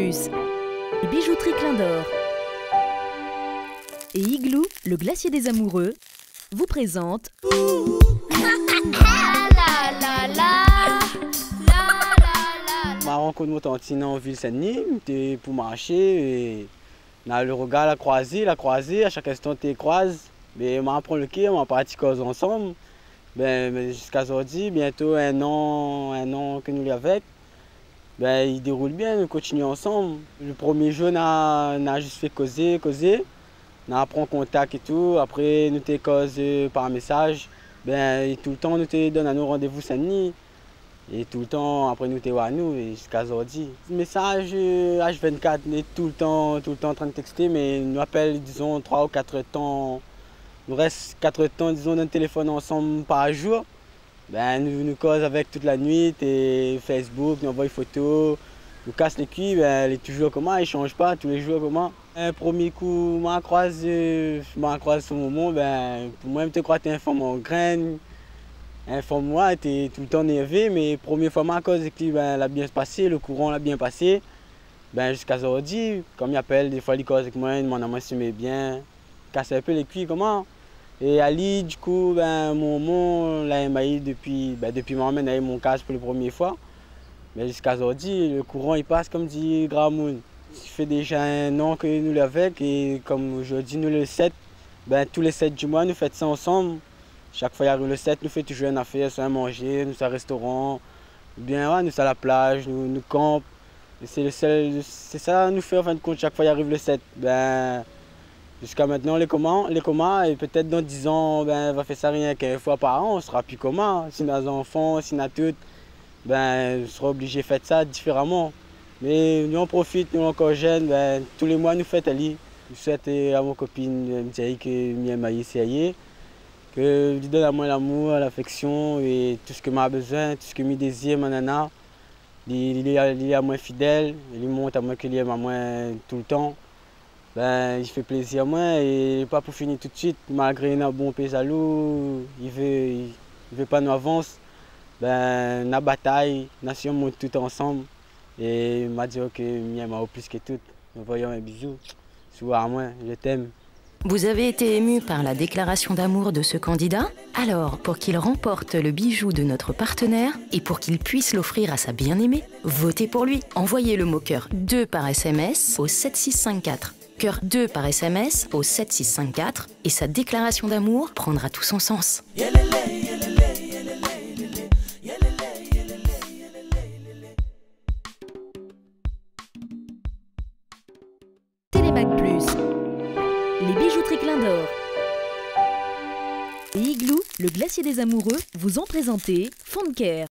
Plus, et Bijouterie Clin d'Or et Igloo, le glacier des amoureux, vous présente Ma rencontre de tantine en ville Saint-Denis, c'était pour marcher et on a le regard la croisée, à chaque instant tu croises, mais on prend le quai, on parti cause ensemble. Mais jusqu'à aujourd'hui, bientôt un an que nous l'avons avec. Il déroule bien, nous continuons ensemble. Le premier jour, on a juste fait causer. On a pris contact et tout. Après, nous t'es causé par message. Et tout le temps, nous te donne à nos rendez-vous Saint-Denis. Et tout le temps, après, nous t'es à nous et jusqu'à aujourd'hui. Message H24, on est tout le temps en train de texter, mais nous appelle, disons, 3 ou 4 temps. Nous reste 4 temps, disons, dans le téléphone ensemble par jour. Nous cause avec toute la nuit, et Facebook, nous envoie des photos, nous casse les culs, elle est toujours comment, elle ne change pas tous les jours comment. Un premier coup, je croise ce moment, pour moi, je te crois que tu es un femme en graine, un femme moi, tu es tout le temps énervé, mais première fois, ma cause, elle a bien passé, le courant l'a bien passé. Jusqu'à aujourd'hui, comme il appelle, des fois, il cause avec moi, il demande à moi si je bien, casse un peu les culs comment. Et Ali, du coup, mon l'a émaillé depuis moment où eu mon casque pour la première fois. Mais jusqu'à aujourd'hui, le courant il passe comme dit Gramoun. Ça fait déjà un an que nous l'avons et comme aujourd'hui nous le 7, tous les 7 du mois nous faisons ça ensemble. Chaque fois il arrive le 7, nous faisons toujours une affaire, soit à manger, nous sommes au restaurant, bien ouais, nous sommes à la plage, nous campons. C'est ça nous fait en fin de compte chaque fois il arrive le 7. Jusqu'à maintenant, les communs, et peut-être dans 10 ans, on va faire ça rien qu'une fois par an, on sera plus commun. Si on a des enfants, si on a tout, on sera obligé de faire ça différemment. Mais nous on profite, nous encore jeunes, tous les mois nous faisons aller. Je souhaite à mon copine Mdiaï que je maïs c'est que je lui donne à moi l'amour, l'affection et tout ce que m'a besoin, tout ce que je désire, ma nana. Il est à moi fidèle, il montre à moi qu'il aime à moi tout le temps. Il fait plaisir à moi et pas pour finir tout de suite, malgré un bon paysalou, il veut pas nous avancer. La bataille, nation monte tout ensemble et il m'a dit que m'aime plus que tout. Nous voyons un bisou. Souvent à moi, je t'aime. Vous avez été ému par la déclaration d'amour de ce candidat? Alors, pour qu'il remporte le bijou de notre partenaire et pour qu'il puisse l'offrir à sa bien-aimée, votez pour lui. Envoyez le mot cœur 2 par SMS au 7654. Cœur 2 par SMS au 7654 et sa déclaration d'amour prendra tout son sens. Télémac Plus, les bijouteries Clin d'Or et Igloo, le glacier des amoureux, vous ont présenté Fond de Care.